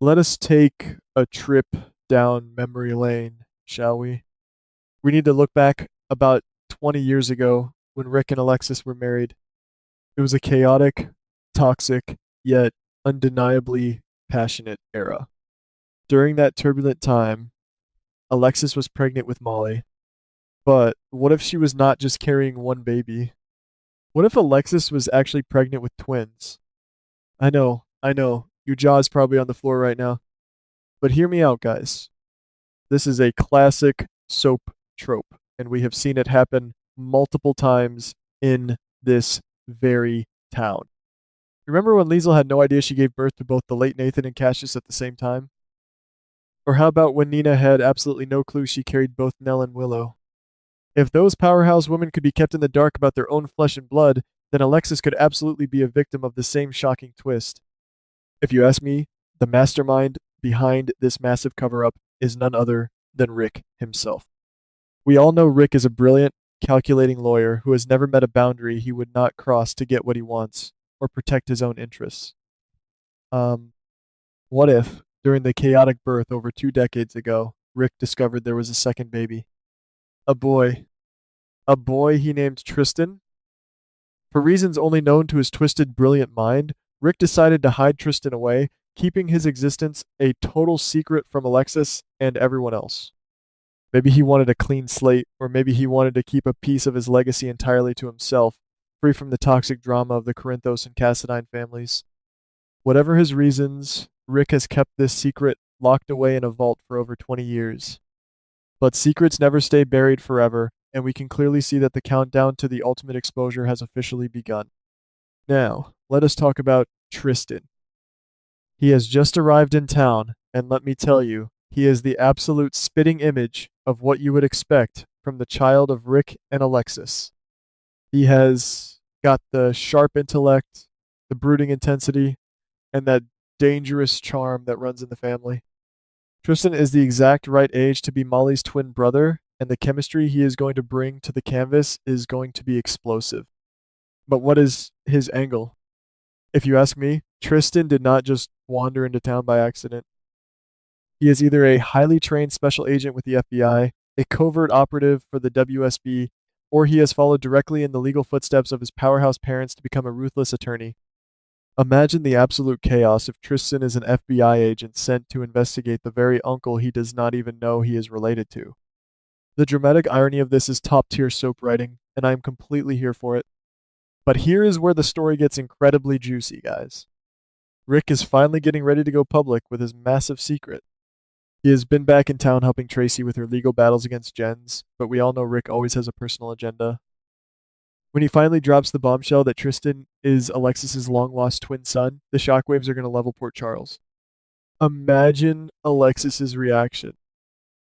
Let us take a trip down memory lane, shall we? We need to look back about 20 years ago when Rick and Alexis were married. It was a chaotic, toxic, yet undeniably passionate era. During that turbulent time, Alexis was pregnant with Molly. But what if she was not just carrying one baby? What if Alexis was actually pregnant with twins? I know, your jaw's probably on the floor right now. But hear me out, guys. This is a classic soap trope, and we have seen it happen multiple times in this very town. Remember when Liesel had no idea she gave birth to both the late Nathan and Cassius at the same time? Or how about when Nina had absolutely no clue she carried both Nell and Willow? If those powerhouse women could be kept in the dark about their own flesh and blood, then Alexis could absolutely be a victim of the same shocking twist. If you ask me, the mastermind behind this massive cover up is none other than Rick himself. We all know Rick is a brilliant, calculating lawyer who has never met a boundary he would not cross to get what he wants or protect his own interests. Um, what if, during the chaotic birth over 2 decades ago, Rick discovered there was a second baby? A boy. A boy he named Tristan? For reasons only known to his twisted, brilliant mind, Rick decided to hide Tristan away, keeping his existence a total secret from Alexis and everyone else. Maybe he wanted a clean slate, or maybe he wanted to keep a piece of his legacy entirely to himself, free from the toxic drama of the Corinthos and Cassadine families. Whatever his reasons, Rick has kept this secret locked away in a vault for over 20 years. But secrets never stay buried forever, and we can clearly see that the countdown to the ultimate exposure has officially begun. Now, let us talk about Tristan. He has just arrived in town, and let me tell you, he is the absolute spitting image of what you would expect from the child of Rick and Alexis. He has got the sharp intellect, the brooding intensity, and that dangerous charm that runs in the family. Tristan is the exact right age to be Molly's twin brother, and the chemistry he is going to bring to the canvas is going to be explosive. But what is his angle? If you ask me, Tristan did not just wander into town by accident. He is either a highly trained special agent with the FBI, a covert operative for the WSB, or he has followed directly in the legal footsteps of his powerhouse parents to become a ruthless attorney. Imagine the absolute chaos if Tristan is an FBI agent sent to investigate the very uncle he does not even know he is related to. The dramatic irony of this is top tier soap writing, and I am completely here for it. But here is where the story gets incredibly juicy, guys. Rick is finally getting ready to go public with his massive secret. He has been back in town helping Tracy with her legal battles against Jens, but we all know Rick always has a personal agenda. When he finally drops the bombshell that Tristan is Alexis's long-lost twin son, the shockwaves are going to level Port Charles. Imagine Alexis's reaction.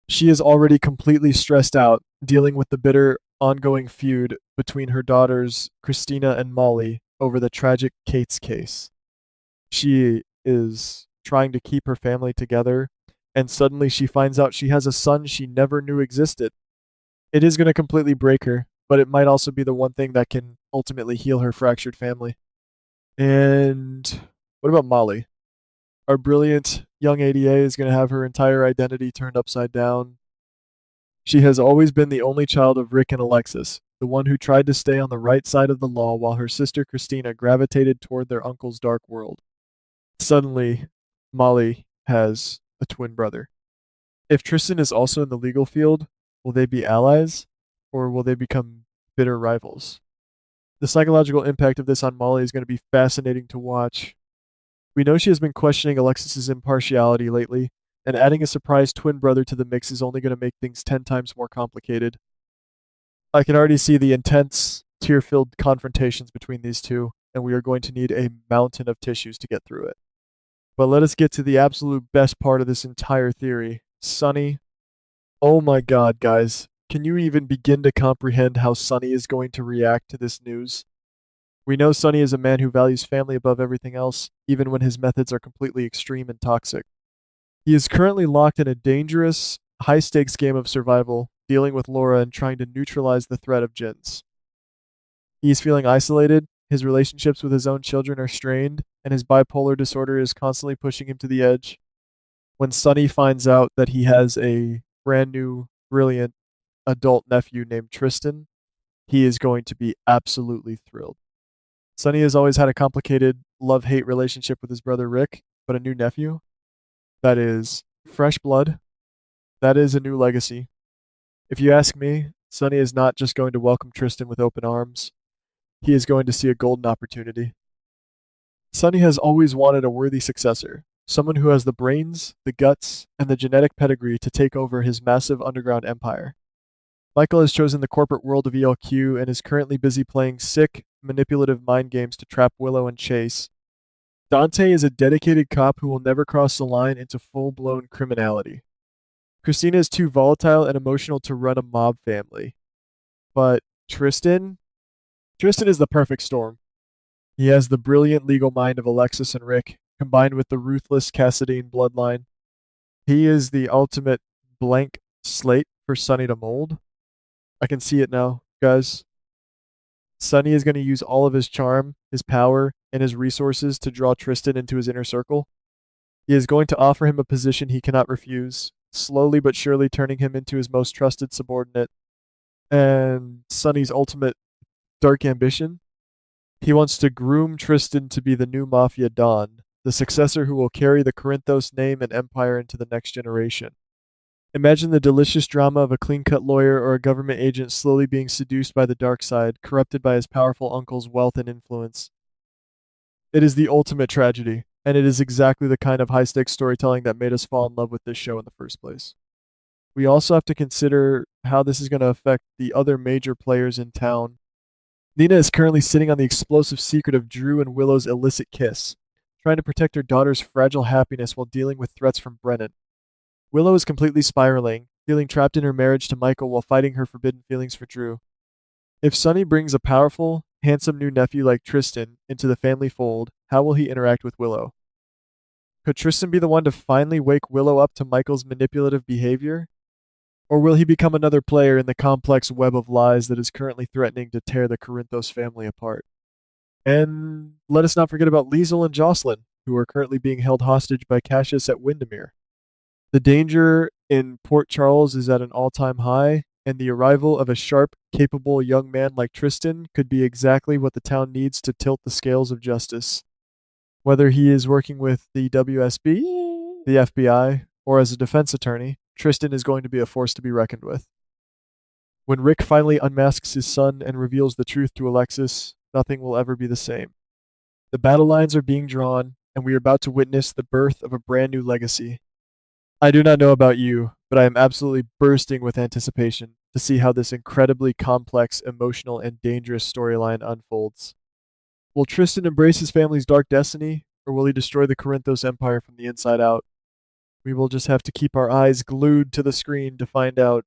She is already completely stressed out, dealing with the bitter, ongoing feud between her daughters, Christina and Molly, over the tragic Kate's case. She is trying to keep her family together, and suddenly she finds out she has a son she never knew existed. It is going to completely break her, but it might also be the one thing that can ultimately heal her fractured family. And what about Molly? Our brilliant young ADA is going to have her entire identity turned upside down. She has always been the only child of Rick and Alexis, the one who tried to stay on the right side of the law while her sister Christina gravitated toward their uncle's dark world. Suddenly, Molly has a twin brother. If Tristan is also in the legal field, will they be allies or will they become bitter rivals? The psychological impact of this on Molly is going to be fascinating to watch. We know she has been questioning Alexis's impartiality lately, and adding a surprise twin brother to the mix is only going to make things 10 times more complicated. I can already see the intense, tear filled confrontations between these two, and we are going to need a mountain of tissues to get through it. But let us get to the absolute best part of this entire theory. Sonny. Oh my god, guys. Can you even begin to comprehend how Sonny is going to react to this news? We know Sonny is a man who values family above everything else, even when his methods are completely extreme and toxic. He is currently locked in a dangerous, high stakes game of survival, dealing with Laura and trying to neutralize the threat of Jins. He is feeling isolated, his relationships with his own children are strained, and his bipolar disorder is constantly pushing him to the edge. When Sonny finds out that he has a brand new, brilliant adult nephew named Tristan, he is going to be absolutely thrilled. Sonny has always had a complicated love hate relationship with his brother Rick, but a new nephew, that is fresh blood, that is a new legacy. If you ask me, Sonny is not just going to welcome Tristan with open arms, he is going to see a golden opportunity. Sonny has always wanted a worthy successor, someone who has the brains, the guts, and the genetic pedigree to take over his massive underground empire. Michael has chosen the corporate world of ELQ and is currently busy playing sick, manipulative mind games to trap Willow and Chase. Dante is a dedicated cop who will never cross the line into full blown criminality. Christina is too volatile and emotional to run a mob family. But Tristan is the perfect storm. He has the brilliant legal mind of Alexis and Rick, combined with the ruthless Cassadine bloodline. He is the ultimate blank slate for Sonny to mold. I can see it now, guys. Sonny is going to use all of his charm, his power, and his resources to draw Tristan into his inner circle. He is going to offer him a position he cannot refuse, slowly but surely turning him into his most trusted subordinate. And Sonny's ultimate dark ambition? He wants to groom Tristan to be the new Mafia Don, the successor who will carry the Corinthos name and empire into the next generation. Imagine the delicious drama of a clean-cut lawyer or a government agent slowly being seduced by the dark side, corrupted by his powerful uncle's wealth and influence. It is the ultimate tragedy, and it is exactly the kind of high-stakes storytelling that made us fall in love with this show in the first place. We also have to consider how this is going to affect the other major players in town. Nina is currently sitting on the explosive secret of Drew and Willow's illicit kiss, trying to protect her daughter's fragile happiness while dealing with threats from Brennan. Willow is completely spiraling, feeling trapped in her marriage to Michael while fighting her forbidden feelings for Drew. If Sonny brings a powerful, handsome new nephew like Tristan into the family fold, how will he interact with Willow? Could Tristan be the one to finally wake Willow up to Michael's manipulative behavior? Or will he become another player in the complex web of lies that is currently threatening to tear the Corinthos family apart? And let us not forget about Liesel and Jocelyn, who are currently being held hostage by Cassius at Windermere. The danger in Port Charles is at an all-time high, and the arrival of a sharp, capable young man like Tristan could be exactly what the town needs to tilt the scales of justice. Whether he is working with the WSB, the FBI, or as a defense attorney, Tristan is going to be a force to be reckoned with. When Rick finally unmasks his son and reveals the truth to Alexis, nothing will ever be the same. The battle lines are being drawn, and we are about to witness the birth of a brand new legacy. I do not know about you, but I am absolutely bursting with anticipation to see how this incredibly complex, emotional, and dangerous storyline unfolds. Will Tristan embrace his family's dark destiny, or will he destroy the Corinthos Empire from the inside out? We will just have to keep our eyes glued to the screen to find out.